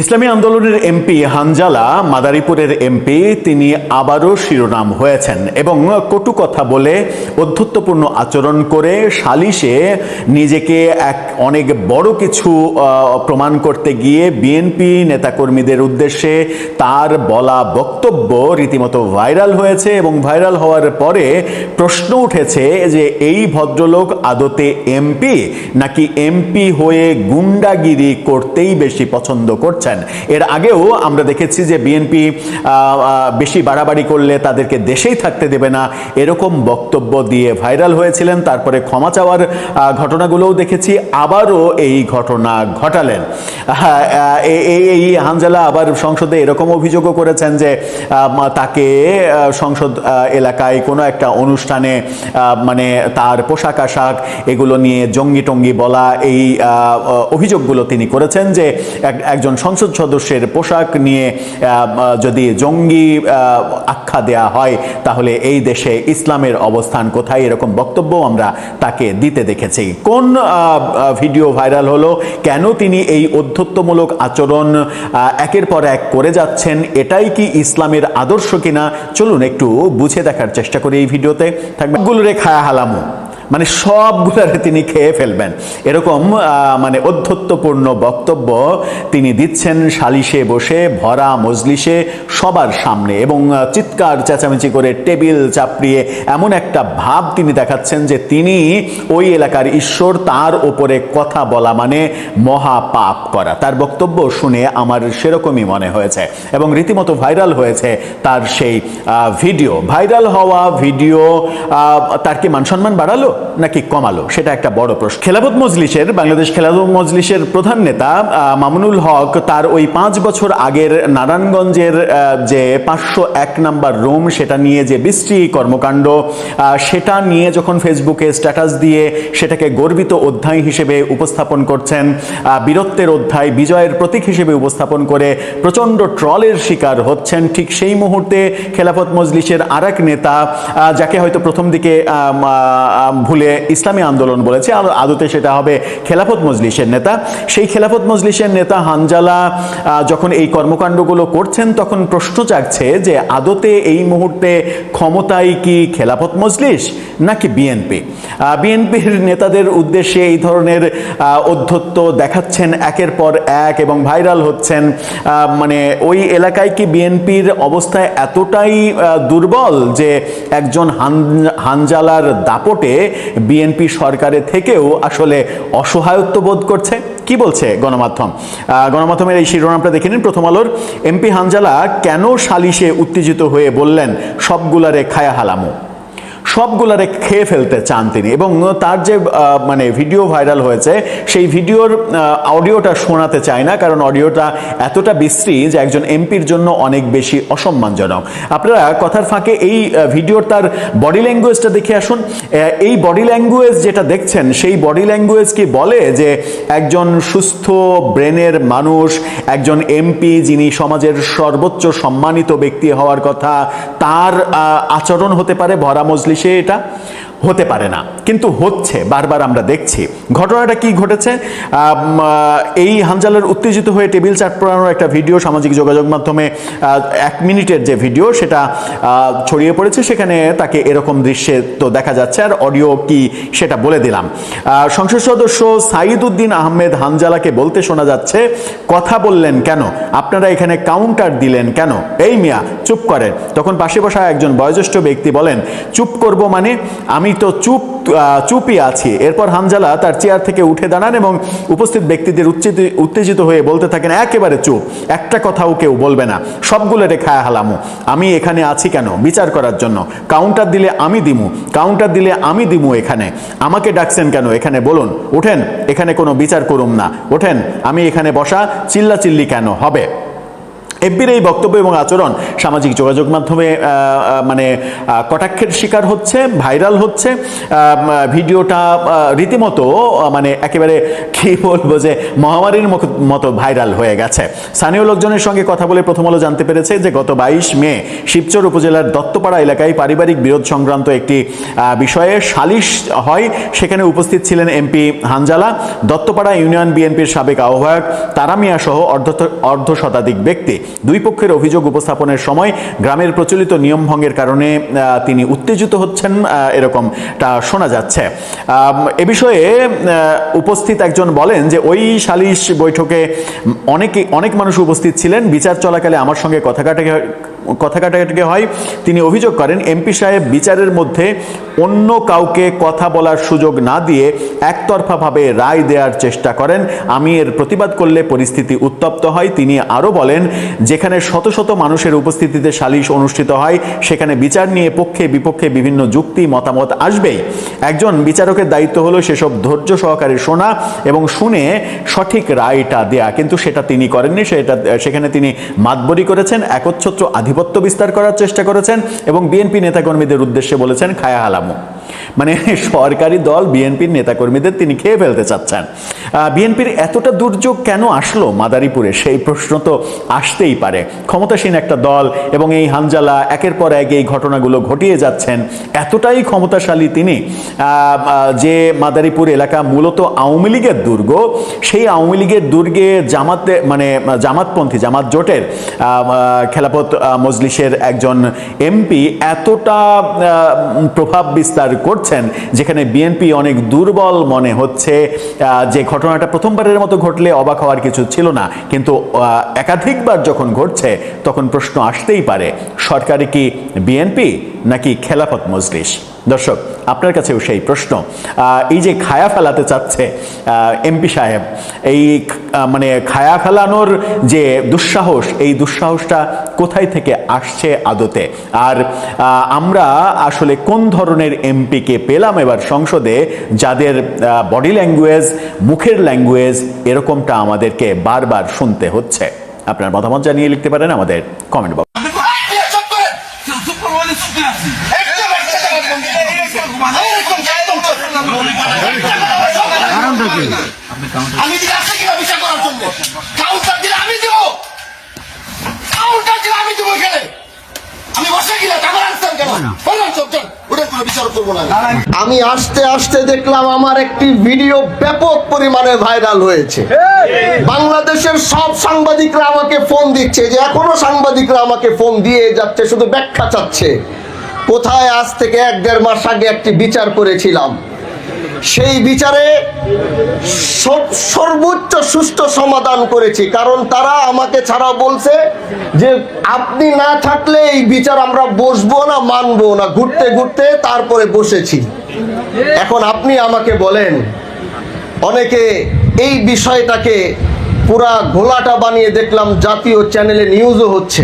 ইসলামী আন্দোলনের এমপি হানজালা মাদারীপুরের এমপি তিনি আবারও শিরোনাম হয়েছেন এবং কটু কথা বলে অধ্যত্বপূর্ণ আচরণ করে সালিশে নিজেকে অনেক বড় কিছু প্রমাণ করতে গিয়ে বিএনপি নেতাকর্মীদের উদ্দেশ্যে তার বলা বক্তব্য রীতিমতো ভাইরাল হয়েছে এবং ভাইরাল হওয়ার পরে প্রশ্ন উঠেছে যে এই ভদ্রলোক আদতে এমপি নাকি এমপি হয়ে গুন্ডাগিরি করতেই বেশি পছন্দ করছেন। এর আগেও আমরা দেখেছি যে বিএনপি বেশি বাড়াবাড়ি করলে তাদেরকে দেশেই থাকতে দেবে না এরকম বক্তব্য দিয়ে ভাইরাল হয়েছিলেন, তারপরে ক্ষমা চাওয়ার ঘটনাগুলোও দেখেছি, আবারও এই ঘটনা ঘটালেন। এই হানজালা আবার সংসদে এরকম অভিযোগও করেছেন যে তাকে সংসদ এলাকায় কোনো একটা অনুষ্ঠানে মানে তার পোশাক আশাক এগুলো নিয়ে জঙ্গি টঙ্গি বলা, এই অভিযোগগুলো তিনি করেছেন যে একজন সংসদ সদস্যের পোশাক নিয়ে যদি জঙ্গি আখ্যা দেয়া হয় তাহলে এই দেশে ইসলামের অবস্থান কোথায়, এরকম বক্তব্য আমরা তাকে দিতে দেখেছি। কোন ভিডিও ভাইরাল হলো, কেন তিনি এই অধ্যত্বমূলক আচরণ একের পর এক করে যাচ্ছেন, এটাই কি ইসলামের আদর্শ কিনা, চলুন একটু বুঝে দেখার চেষ্টা করি এই ভিডিওতে। থাকবে গুলোরে খায়া হালামু, মানে সবগুলারে তিনি খেয়ে ফেলবেন, এরকম মানে অধ্যত্বপূর্ণ বক্তব্য তিনি দিচ্ছেন সালিশে বসে ভরা মজলিসে সবার সামনে এবং চিৎকার চেঁচামেচি করে টেবিল চাপড়িয়ে এমন একটা ভাব তিনি দেখাচ্ছেন যে তিনি ওই এলাকার ঈশ্বর, তার ওপরে কথা বলা মানে মহা পাপ করা। তার বক্তব্য শুনে আমার সেরকমই মনে হয়েছে এবং রীতিমতো ভাইরাল হয়েছে তার সেই ভিডিও। ভাইরাল হওয়া ভিডিও তার কি মান সম্মান বাড়ালো নাকি কমালো, সেটা একটা বড় প্রশ্ন। খেলাফত মজলিসের, বাংলাদেশ খেলাফত মজলিসের প্রধান নেতা মামুনুল হক তার ওই 5 বছর আগের নারায়ণগঞ্জের যে 501 নাম্বার রুম সেটা নিয়ে যে বিশ্রী কর্মকাণ্ড, সেটা নিয়ে যখন ফেসবুকে স্ট্যাটাস দিয়ে সেটাকে গর্বিত অধ্যায় হিসেবে উপস্থাপন করছেন, বীরত্বের অধ্যায়, বিজয়ের প্রতীক হিসেবে উপস্থাপন করে প্রচণ্ড ট্রলের শিকার হচ্ছেন, ঠিক সেই মুহূর্তে খেলাফত মজলিসের আরেক নেতা, যাকে হয়তো প্রথম দিকে ভুলে ইসলামী আন্দোলন বলেছে, আদতে সেটা হবে খেলাফত মজলিসের নেতা, সেই খেলাফত মজলিসের নেতা হানজালা যখন এই কর্মকাণ্ডগুলো করছেন তখন প্রশ্ন জাগছে যে আদতে এই মুহূর্তে ক্ষমতায় কি খেলাফত মজলিস নাকি বিএনপি? বিএনপির নেতাদের উদ্দেশ্যে এই ধরনের অধ্যত্ব দেখাচ্ছেন একের পর এক এবং ভাইরাল হচ্ছেন, মানে ওই এলাকায় কি বিএনপির অবস্থায় এতটাই দুর্বল যে একজন হানজালার দাপটে বিএনপি সরকারের থেকেও আসলে অসহায়ত্ব বোধ করছে? কি বলছে গণমাধ্যম? গণমাধ্যমের এই শিরোনামটা দেখে নিন। প্রথম আলোর, এমপি হানজালা কেন সালিশে উত্তেজিত হয়ে বললেন সবগুলারে খায়া হালামু, সবগুলারে খেয়ে ফেলতে চান তিনি, এবং তার যে মানে ভিডিও ভাইরাল হয়েছে সেই ভিডিওর অডিওটা শোনাতে চায় না, কারণ অডিওটা এতটা বিশ্রী যে একজন এমপির জন্য অনেক বেশি অসম্মানজনক। আপনারা কথার ফাঁকে এই ভিডিওর তার বডি ল্যাঙ্গুয়েজটা দেখে আসুন। এই বডি ল্যাঙ্গুয়েজ যেটা দেখছেন সেই বডি ল্যাঙ্গুয়েজ কি বলে যে একজন সুস্থ ব্রেনের মানুষ, একজন এমপি যিনি সমাজের সর্বোচ্চ সম্মানিত ব্যক্তি হওয়ার কথা, তার আচরণ হতে পারে ভরা মজলিসে? এটা হতে পারে না, কিন্তু হচ্ছে, বারবার আমরা দেখছি। ঘটনাটা কি ঘটেছে? এই হানজালার উত্তেজিত হয়ে টেবিল চাপড়ানোর একটা ভিডিও সামাজিক যোগাযোগ মাধ্যমে 1 মিনিটের যে ভিডিও সেটা ছড়িয়ে পড়েছে, সেখানে তাকে এরকম দৃশ্যে তো দেখা যাচ্ছে, আর অডিও কি সেটা বলে দিলাম। সংসদ সদস্য সাইদ উদ্দিন আহমেদ হানজালাকে বলতে শোনা যাচ্ছে, কথা বললেন কেন, আপনারা এখানে কাউন্টার দিলেন কেন, এই মিয়া চুপ করেন। তখন পাশে বসা একজন বয়োজ্যেষ্ঠ ব্যক্তি বলেন, চুপ করব মানে, আমি তো চুপই আছি। এরপর হানজালা তার চেয়ার থেকে উঠে দাঁড়ান এবং উপস্থিত ব্যক্তিদের উত্তেজিত হয়ে বলতে থাকেন, একেবারে চুপ, একটা কথাও কেউ বলবে না, সবগুলোরে খায়া হালামু, আমি এখানে আছি কেন, বিচার করার জন্য, কাউন্টার দিলে আমি দিমু, কাউন্টার দিলে আমি দিমু, এখানে আমাকে ডাকছেন কেন, এখানে বলুন, ওঠেন, এখানে কোনো বিচার করুম না, ওঠেন, আমি এখানে বসা, চিল্লাচিল্লি কেন হবে? এমপির এই বক্তব্য এবং আচরণ সামাজিক যোগাযোগ মাধ্যমে মানে কটাক্ষের শিকার হচ্ছে, ভাইরাল হচ্ছে। ভিডিওটা রীতিমতো মানে একেবারে কি বলবো যে মহামারীর মতো ভাইরাল হয়ে গেছে। স্থানীয় লোকজনের সঙ্গে কথা বলে প্রথম আলো জানতে পেরেছে যে গত 22 মে শিবচর উপজেলার দত্তপাড়া এলাকায় পারিবারিক বিরোধ সংক্রান্ত একটি বিষয়ে সালিশ হয়। সেখানে উপস্থিত ছিলেন এমপি হানজালা, দত্তপাড়া ইউনিয়ন বিএনপির সাবেক আহ্বায়ক তারা মিয়া সহ অর্ধ শতাধিক ব্যক্তি। দুই পক্ষের অভিযোগ উপস্থাপনের সময় গ্রামের প্রচলিত নিয়ম ভঙ্গের কারণে তিনি উত্তেজিত হচ্ছেন, এরকমটা শোনা যাচ্ছে। এ বিষয়ে উপস্থিত একজন বলেন যে ওই সালিশ বৈঠকে অনেক মানুষ উপস্থিত ছিলেন। বিচার চলাকালে আমার সঙ্গে কথা কাটাকাটি হয়। তিনি অভিযোগ করেন এমপি সাহেব বিচারের মধ্যে অন্য কাউকে কথা বলার সুযোগ না দিয়ে একতরফাভাবে রায় দেওয়ার চেষ্টা করেন। আমি এর প্রতিবাদ করলে পরিস্থিতি উত্তপ্ত হয়। তিনি আরও বলেন যেখানে শত শত মানুষের উপস্থিতিতে সালিশ অনুষ্ঠিত হয় সেখানে বিচার নিয়ে পক্ষে বিপক্ষে বিভিন্ন যুক্তি মতামত আসবেই। একজন বিচারকের দায়িত্ব হলো সেসব ধৈর্য সহকারে শোনা এবং শুনে সঠিক রায়টা দেয়া, কিন্তু সেটা তিনি করেননি। সেখানে তিনি মাতবরি করেছেন, একচ্ছত্র আধিপত্য বিস্তার করার চেষ্টা করেছেন এবং বিএনপি নেতাকর্মীদের উদ্দেশ্যে বলেছেন খায়া হালামু। মানে সরকারি দল বিএনপির নেতাকর্মীদের তিনি খেয়ে ফেলতে চাচ্ছেন। বিএনপির এতটা দুর্যোগ কেন আসলো মাদারীপুরে, সেই প্রশ্ন তো আসতেই পারে। ক্ষমতাসীন একটা দল এবং এই হানজালা একের পর এক এই ঘটনাগুলো ঘটিয়ে যাচ্ছেন। এতটাই ক্ষমতাশালী তিনি যে মাদারীপুর এলাকা মূলত আওয়ামী লীগের দুর্গ। সেই আওয়ামী লীগের দুর্গে জামাতপন্থী জামাত জোটের খেলাফত মজলিসের একজন এমপি এতটা প্রভাব বিস্তার করছেন যেখানে বিএনপি অনেক দুর্বল মনে হচ্ছে। যে ঘটনাটা প্রথমবারের মতো ঘটলে অবাক হওয়ার কিছু ছিল না, কিন্তু একাধিকবার যখন ঘটছে তখন প্রশ্ন আসতেই পারে সরকারি কি বিএনপি নাকি খেলাফত মজলিস? দর্শক, আপনার কাছেও সেই প্রশ্ন। এই যে খায়া ফেলাতে চাচ্ছে এমপি সাহেব, এই মানে খায়া ফেলানোর যে দুঃসাহস, এই দুঃসাহসটা কোথায় থেকে আসছে আদতে? আর আমরা আসলে কোন ধরনের এমপিকে পেলাম এবার সংসদে, যাদের বডি ল্যাঙ্গুয়েজ, মুখের ল্যাঙ্গুয়েজ এরকমটা আমাদেরকে বারবার শুনতে হচ্ছে? আপনার মতামত জানিয়ে লিখতে পারেন আমাদের কমেন্ট বক্সে। আমি দিলে আসে কিনা বিচার করার জন্য? কাউন্টার দিলে আমি দিব, কাউন্টার দিলে আমি দিব। এখানে আমি বসে গেলে টাকার আনসার কেন বললাম সবজন ওটা কোনো বিচার করবো না। আমি আসতে আসতে দেখলাম আমার একটি ভিডিও ব্যাপক পরিমাণে ভাইরাল হয়েছে। বাংলাদেশের সব সাংবাদিকরা আমাকে ফোন দিচ্ছে, যে এখনো সাংবাদিকরা আমাকে ফোন দিয়ে যাচ্ছে, শুধু ব্যাখ্যা চাচ্ছে। কোথায় আজ থেকে 1-1.5 মাস আগে একটি বিচার করেছিলাম, সেই বিচারে সর্বোচ্চ সুষ্ঠু সমাধান করেছি। কারণ তারা আমাকে ছাড়া বলছে যে আপনি না থাকলে এই বিচার আমরা বসবো না, মানবো না। ঘুরতে ঘুরতে তারপরে বসেছি। এখন আপনি আমাকে বলেন, অনেকে এই বিষয়টাকে পুরা ঘোলাটা বানিয়ে দেখলাম জাতীয় চ্যানেলে নিউজও হচ্ছে।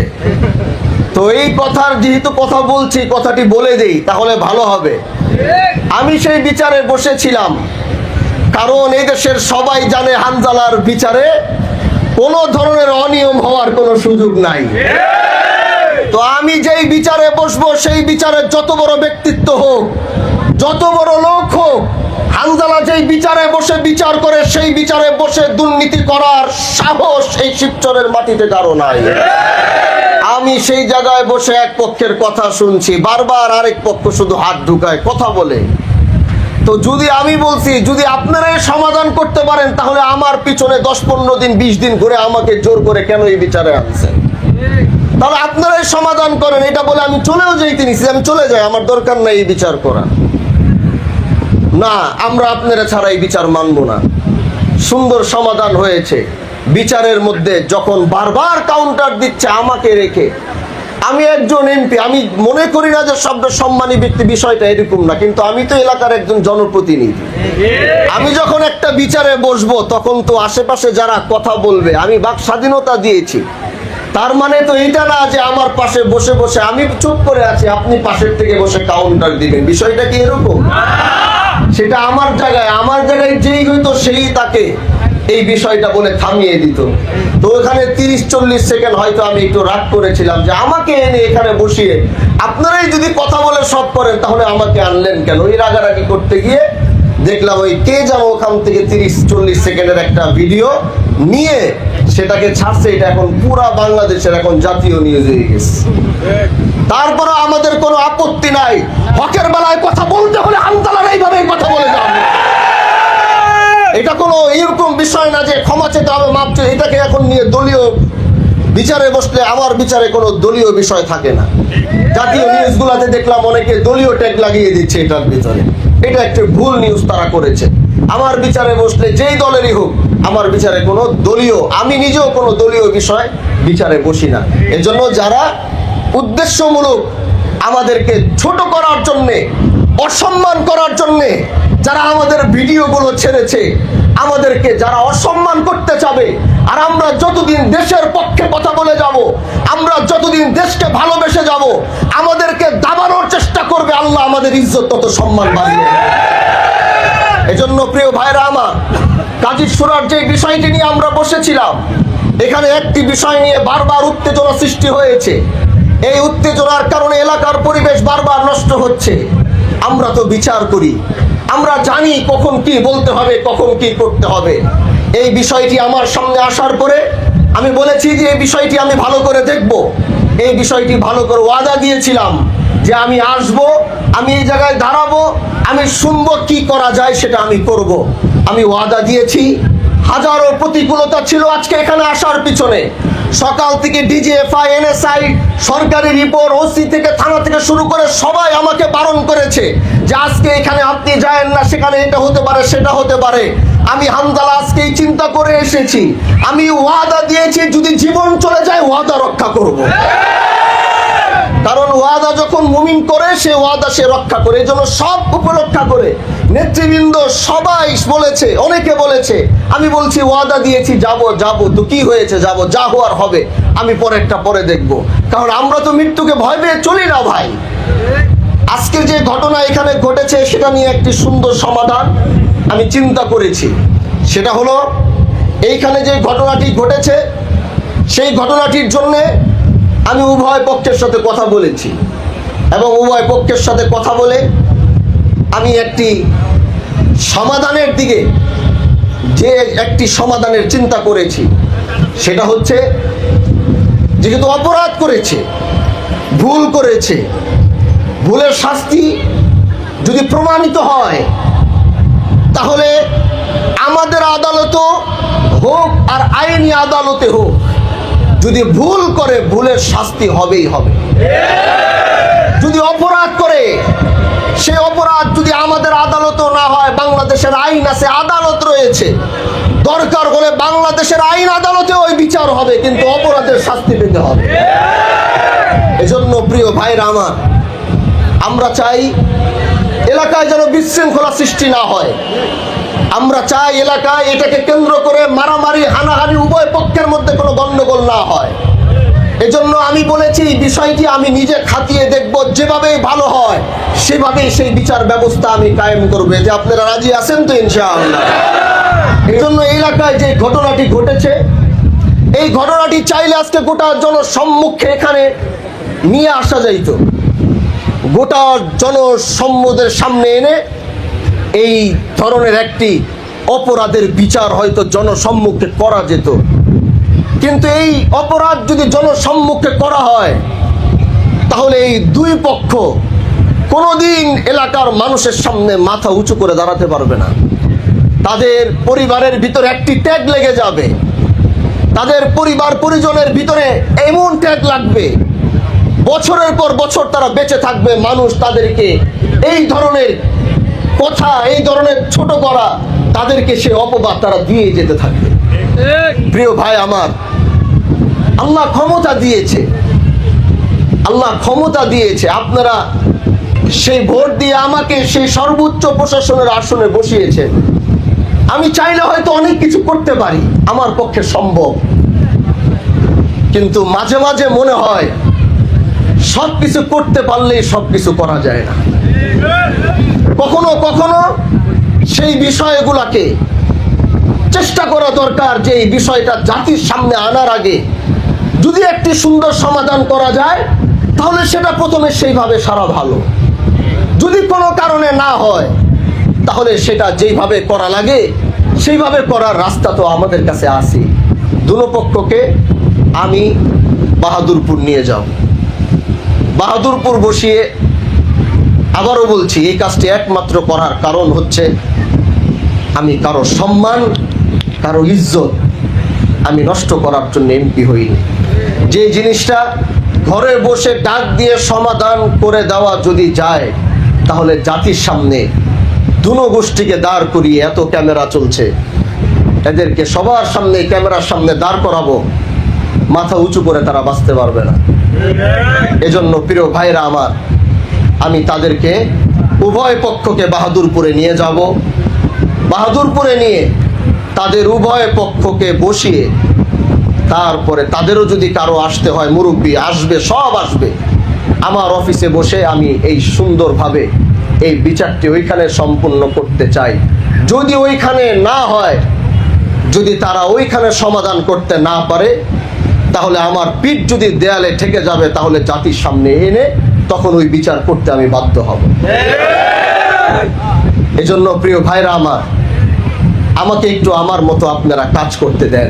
তো এই কথার যেহেতু কথা বলছি, কথাটি বলে দেই তাহলে ভালো হবে। আমি সেই বিচারে বসেছিলাম, কারণ এই দেশের সবাই জানে হানজালার বিচারে কোনো ধরনের অনিয়ম হওয়ার কোনো সুযোগ নাই। তো আমি যেই বিচারে বসবো, সেই বিচারে যত বড় ব্যক্তিত্ব হোক, যত বড় লোক হোক, হানজালা যেই বিচারে বসে বিচার করে, সেই বিচারে বসে দুর্নীতি করার সাহস এই শিবচরের মাটিতে কারো নাই। আমি সেই জায়গায় বসে এক পক্ষের কথা শুনছি, বারবার আরেক পক্ষ শুধু হাত ঢুকায় কথা বলে। তো যদি আমি বলছি যদি আপনারাই সমাধান করতে পারেন, তাহলে আমার পিছনে 10-15 দিন 20 দিন ঘুরে আমাকে জোর করে কেন এই বিচারে আনছেন? তাহলে আপনারাই সমাধান করেন। এটা বলে আমি চলেও যাইতে নিছি, আমি চলে যাই, আমার দরকার নাই এই বিচার করা। না, আমরা আপনারা ছাড়া এই বিচার মানবো না। সুন্দর সমাধান হয়েছে বিচারের মধ্যে। যখন বারবার কাউন্টার দিচ্ছে আমাকে রেখে, আমি একজন এমপি, আমি মনে করি না যে শব্দ সম্মানী ব্যক্তি, বিষয়টা এরকম না, কিন্তু আমি তো এলাকার একজন জনপ্রতিনিধি। আমি যখন একটা বিচারে বসবো, তখন তো আশেপাশে যারা কথা বলবে, আমি বাক স্বাধীনতা দিয়েছি। তার মানে তো এটা না যে আমার পাশে বসে বসে আমি চুপ করে আছি, আপনি পাশের থেকে বসে কাউন্টার দিবেন। বিষয়টা কি এরকম? সেটা আমার জায়গায় যেই হইতো সেই তাকে এই বিষয়টা বলে থামিয়ে দিত। তো ওখানে 30-40 সেকেন্ড হয়তো আমি একটু রাগ করেছিলাম যে আমাকে এনে এখানে বসিয়ে আপনারাই যদি কথা বলে সব করেন তাহলে আমাকে আনলেন কেন। ওই রাগারাগি করতে গিয়ে দেখলাম ওই কে যেন ওখান থেকে 30-40 সেকেন্ডের একটা ভিডিও নিয়ে সেটাকে ছাড়ছে। এটা এখন পুরা বাংলাদেশের এখন জাতীয় নিউজ হয়ে গেছে। তারপরে আমাদের কোনো আপত্তি নাই, হকের বেলায় কথা বলতে হলে হামতালার এইভাবে কথা বলে যান। এটা কোনো এরকম বিষয় না যে ক্ষমা চেতে হবে, মাপ চেয়ে। এটাকে এখন নিয়ে দলীয় বিচারে বসলে আমার বিচারে কোনো দলীয় বিষয় থাকে না। জাতীয় নিউজগুলোতে দেখলাম অনেকে দলীয় ট্যাগ লাগিয়ে দিচ্ছে এটার ভিতরে। এটা একটা ভুল নিউজ তারা করেছে। আমার বিচারে বসলে যেই দলেরই হোক, আমার বিচারে কোনো দলীয়, আমি নিজেও কোনো দলীয় বিষয় বিচারে বসি না। এজন্য যারা উদ্দেশ্যমূলক আমাদেরকে ছোট করার জন্যে, অসম্মান করার জন্যে যারা আমাদের ভিডিওগুলো ছেড়েছে, আমাদেরকে যারা অসম্মান করতে চাবে, আর আমরা যতদিন দেশের পক্ষে কথা বলে যাব, আমরা যতদিন দেশকে ভালোবেসে যাব, আমাদেরকে দাবানোর চেষ্টা করবে, আল্লাহ আমাদের ইজ্জত তত সম্মান বাড়িয়ে। এজন্য প্রিয় ভাইরা আমার, কাজী সুরার যে বিষয়টি নিয়ে আমরা বসেছিলাম, এখানে একটি বিষয় নিয়ে বারবার উত্তেজনা সৃষ্টি হয়েছে। এই উত্তেজনার কারণে এলাকার পরিবেশ বারবার নষ্ট হচ্ছে। আমরা তো বিচার করি, আমরা জানি কখন কি বলতে হবে, কখন কি করতে হবে। এই বিষয়টি আমার সামনে আসার পরে আমি বলেছি যে এই বিষয়টি আমি ভালো করে দেখব। এই বিষয়টি ভালো করে ওয়াদা দিয়েছিলাম যে আমি আসব, আমি এই জায়গায় দাঁড়াবো, আমি শুনবো কি করা যায় সেটা আমি করব। আমি ওয়াদা দিয়েছি। হাজারো প্রতিকূলতা ছিল আজকে এখানে আসার পিছনে। সকাল থেকে ডিজিএফআই, এনএসআই, সরকারি রিপোর্ট, ওসি থেকে থানা থেকে শুরু করে সবাই আমাকে বারণ করেছে যে আজকে এখানে আপনি যায়েন না, সেখানে এটা হতে পারে, সেটা হতে পারে। আমি হামদালা আজকেই চিন্তা করে এসেছি। আমি ওয়াদা দিয়েছি যদি জীবন চলে যায় ওয়াদা রক্ষা করব। কারণ ওয়াদা যখন মুমিন করে সে ওয়াদা সে রক্ষা করে। এজন্য সব উপরক্ষা করে নেতৃবৃন্দ সবাই বলেছে, অনেকে বলেছে, আমি বলছি ওয়াদা দিয়েছি যাব যাব, তো কি হয়েছে, যাব, যা হওয়ার হবে, আমি পরেরটা পরে দেখব। কারণ আমরা তো মৃত্যুকে ভয় পেয়ে চলি না ভাই। আজকে যে ঘটনা এখানে ঘটেছে সেটা নিয়ে একটি সুন্দর সমাধান আমি চিন্তা করেছি। সেটা হলো এইখানে যে ঘটনাটি ঘটেছে সেই ঘটনাটির জন্যে আমি উভয় পক্ষের সাথে কথা বলেছি এবং উভয় পক্ষের সাথে কথা বলে আমি একটি সমাধানের দিকে, যে একটি সমাধানের চিন্তা করেছি সেটা হচ্ছে, যেহেতু অপরাধ করেছে, ভুল করেছে, ভুলের শাস্তি যদি প্রমাণিত হয় তাহলে আমাদের আদালতও হোক আর আইনি আদালতে হোক, যদি ভুল করে ভুলের শাস্তি হবেই হবে। যদি অপরাধ করে সে অপরাধ যদি আমাদের আদালতও না হয়, বাংলাদেশের আইন আছে, আদালত রয়েছে, দরকার হলে বাংলাদেশের আইন আদালতে ওই বিচার হবে, কিন্তু অপরাধের শাস্তি পেতে হবে। এজন্য প্রিয় ভাইরা আমার, আমরা চাই এলাকায় যেন বিশৃঙ্খলা সৃষ্টি না হয়। আমরা চাই এলাকায় এটাকে কেন্দ্র করে মারামারি, হানাহানি উভয় পক্ষের মধ্যে কোনো গন্ডগোল না হয়। এজন্য আমি বলেছি বিষয়টি আমি নিজে খাতিয়ে দেখব, যেভাবেই ভালো হয় সেভাবেই সেই বিচার ব্যবস্থা আমি কায়েম করবো। যে আপনারা রাজি আছেন তো ইনশাআল্লাহ? এজন্য এলাকায় যে ঘটনাটি ঘটেছে, এই ঘটনাটি চাইলে আজকে গোটা জনসম্মুখে এখানে নিয়ে আসা যাইত, গোটা জনসম্মুখের সামনে এনে এই ধরনের একটি অপরাধের বিচার হয়তো জনসম্মুখে করা যেত। কিন্তু এই অপরাধ যদি জনসম্মুখে করা হয় তাহলে এই দুই পক্ষ কোনোদিন এলাকার মানুষের সামনে মাথা উঁচু করে দাঁড়াতে পারবে না। তাদের পরিবারের ভিতরে একটি ট্যাগ লেগে যাবে, তাদের পরিবার পরিজনের ভিতরে এমন ট্যাগ লাগবে, বছরের পর বছর তারা বেঁচে থাকবে, মানুষ তাদেরকে এই ধরনের কথা, এই ধরনের ছোট করা, তাদেরকে সে অপবাদ তারা দিয়ে যেতে থাকবে। প্রিয় ভাই আমার, আল্লাহ ক্ষমতা দিয়েছে, আল্লাহ ক্ষমতা দিয়েছে। আপনারা সেই ভোট দিয়ে আমাকে সেই সর্বোচ্চ প্রশাসনের আসনে বসিয়েছেন। আমি চাইলে হয়তো অনেক কিছু করতে পারি, আমার পক্ষে সম্ভব, কিন্তু মাঝে মাঝে মনে হয় সবকিছু করতে পারলেই সবকিছু করা যায় না। কখনো কখনো সেই বিষয়গুলোকে চেষ্টা করা দরকার যে এই বিষয়টা জাতির সামনে আনার আগে যদি একটি সুন্দর সমাধান করা যায় তাহলে সেটা প্রথমে সেইভাবে সারা ভালো। যদি কোনো কারণে না হয় তাহলে সেটা যেইভাবে করা লাগে সেইভাবে করার রাস্তা তো আমাদের কাছে আছে। দুনো পক্ষকে আমি বাহাদুরপুর নিয়ে যাব, বাহাদুরপুর বসিয়ে আবারও বলছি এই কাজটি একমাত্র করার কারণ হচ্ছে আমি কারো সম্মান, কারো ইজ্জত আমি নষ্ট করার জন্য এমপি হইনি। যে জিনিসটা ঘরে বসে ডাক দিয়ে সমাধান করে দেওয়া যদি যায় তাহলে জাতির সামনে দুনো গোষ্ঠীকে দাঁড় করিয়ে, এত ক্যামেরা চলছে, এদেরকে সবার সামনে ক্যামেরার সামনে দাঁড় করাবো, মাথা উঁচু করে তারা বাঁচতে পারবে না। এজন্য প্রিয় ভাইরা আমার, আমি তাদেরকে উভয় পক্ষকে বাহাদুরপুরে নিয়ে যাব, বাহাদুরপুরে নিয়ে তাদের উভয় পক্ষকে বসিয়ে তারপরে তাদেরও যদি কারো আসতে হয়, মুরব্বী আসবে, সব আসবে, আমার অফিসে বসে আমি এই সুন্দরভাবে এই বিচারটি ওইখানে সম্পূর্ণ করতে চাই। যদি ওইখানে না হয়, যদি তারা ওইখানে সমাধান করতে না পারে তাহলে আমার পিঠ যদি দেয়ালে ঠেকে যাবে তাহলে জাতির সামনে এনে তখন ওই বিচার করতে আমি বাধ্য হব। এজন্য প্রিয় ভাইরা আমার, আমাকে একটু আমার মতো আপনারা কাজ করতে দেন।